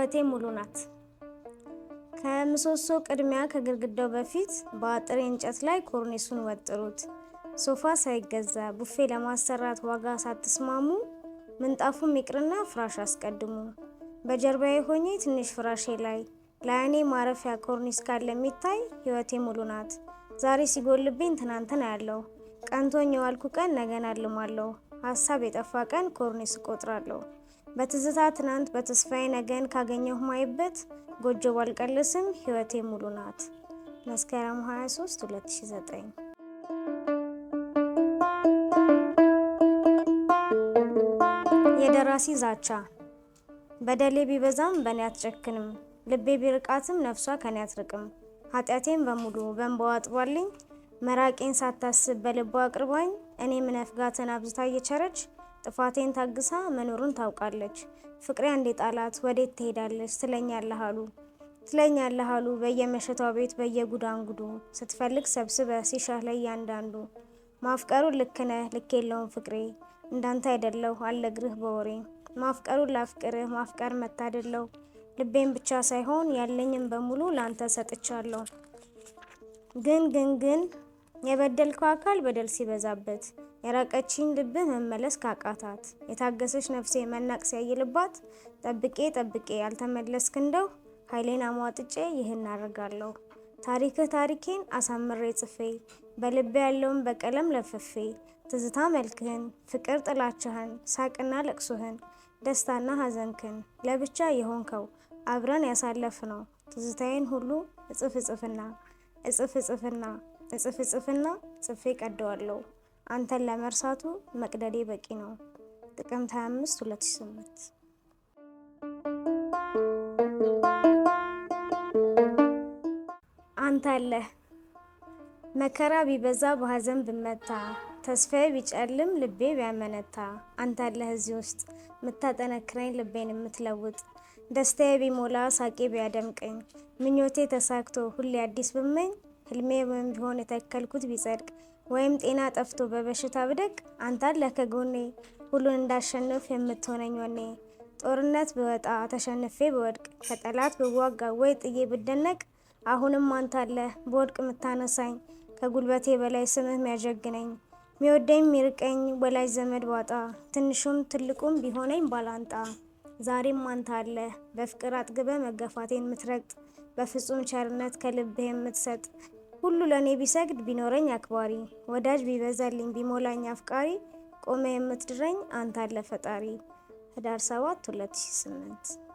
ህይወቴ ሙሉ ናት። ከምሰሶ ቅድሚያ ከግድግዳው በፊት በአጥር እንጨት ላይ ኮርኒሱን ወጥሩት። ሶፋ ሳይገዛ ቡፌ ለማሰራት ዋጋ ሳትስማሙ ምንጣፉም ይቅርና ፍራሽ አስቀድሙ። በጀርባዬ ሆኜ ትንሽ ፍራሼ ላይ ለዓይኔ ማረፊያ ኮርኒስ ካለ የሚታይ ህይወቴ ሙሉ ናት። ዛሬ ሲጎልብኝ ትናንትን አያለሁ። ቀንቶኝ የዋልኩ ቀን ነገን አልማለሁ። ሀሳብ የጠፋ ቀን ኮርኒስ እቆጥራለሁ። በትዝታ ትናንት በተስፋዬ ነገን ካገኘሁ ማይበት ጎጆ ባልቀልስም ህይወቴ ሙሉ ናት። መስከረም 23 2009። የደራሲ ዛቻ። በደሌ ቢበዛም በእኔ አትጨክንም፣ ልቤ ቢርቃትም ነፍሷ ከኔ አትርቅም። ኃጢአቴን በሙሉ በእንባዋ አጥባልኝ፣ መራቄን ሳታስብ በልቧ አቅርባኝ። እኔ ምነፍጋትን አብዝታ እየቸረች ጥፋቴን ታግሳ መኖሩን ታውቃለች። ፍቅሬ አንዴ ጣላት ወዴት ትሄዳለች ትለኛለህ አሉ በየመሸታው ቤት በየጉዳንጉዱ። ስትፈልግ ሰብስበ ሲሻህ ላይ ያንዳንዱ። ማፍቀሩን ልክነህ ልክ የለውም ፍቅሬ፣ እንዳንተ አይደለሁ አልነግርህ በወሬ። ማፍቀሩን ላፍቅርህ ማፍቀር መታደለው፣ ልቤን ብቻ ሳይሆን ያለኝም በሙሉ ላንተ ሰጥቻለሁ። ግን የበደልከው አካል በደል ሲበዛበት፣ የራቀችኝ ልብህ መመለስ ካቃታት፣ የታገሰች ነፍሴ መናቅ ሲያይልባት፣ ጠብቄ ያልተመለስክ እንደው ኃይሌን አሟጥጬ ይህን አደርጋለሁ። ታሪኬን አሳምሬ ጽፌ በልቤ ያለውን በቀለም ለፍፌ፣ ትዝታ መልክህን ፍቅር ጥላቻህን ሳቅና ለቅሶህን ደስታና ሐዘንክን ለብቻ የሆንከው አብረን ያሳለፍነው ትዝታዬን ሁሉ እጽፍና ጽፌ ቀደዋለሁ። አንተን ለመርሳቱ መቅደዴ በቂ ነው። ጥቅምት 25 2008። አንተ አለህ። መከራ ቢበዛ በሐዘን ብመታ፣ ተስፋዬ ቢጨልም ልቤ ቢያመነታ፣ አንተ አለህ እዚህ ውስጥ ምታጠነክረኝ ልቤን የምትለውጥ። ደስታዬ ቢሞላ ሳቄ ቢያደምቀኝ፣ ምኞቴ ተሳክቶ ሁሌ አዲስ ብመኝ፣ ህልሜ ወይም ቢሆን የተከልኩት ቢጸድቅ፣ ወይም ጤና ጠፍቶ በበሽታ ብደቅ፣ አንተ አለህ ከጎኔ ሁሉን እንዳሸንፍ የምትሆነኝ ወኔ። ጦርነት ብወጣ ተሸንፌ ብወድቅ፣ ከጠላት ብዋጋ ወይ ጥዬ ብደነቅ፣ አሁንም አንተ አለህ በወድቅ ምታነሳኝ፣ ከጉልበቴ በላይ ስምህ ሚያጀግነኝ። ሚወደኝ ሚርቀኝ ወላጅ ዘመድ ባጣ፣ ትንሹም ትልቁም ቢሆነኝ ባላንጣ። ዛሬም አንተ አለህ በፍቅር አጥግበ መገፋቴን ምትረግጥ፣ በፍጹም ቸርነት ከልብህ የምትሰጥ። ሁሉ ለኔ ቢሰግድ ቢኖረኝ አክባሪ፣ ወዳጅ ቢበዛልኝ ቢሞላኝ አፍቃሪ፣ ቆመ የምትድረኝ አንተ አለህ ፈጣሪ። ህዳር 7 2008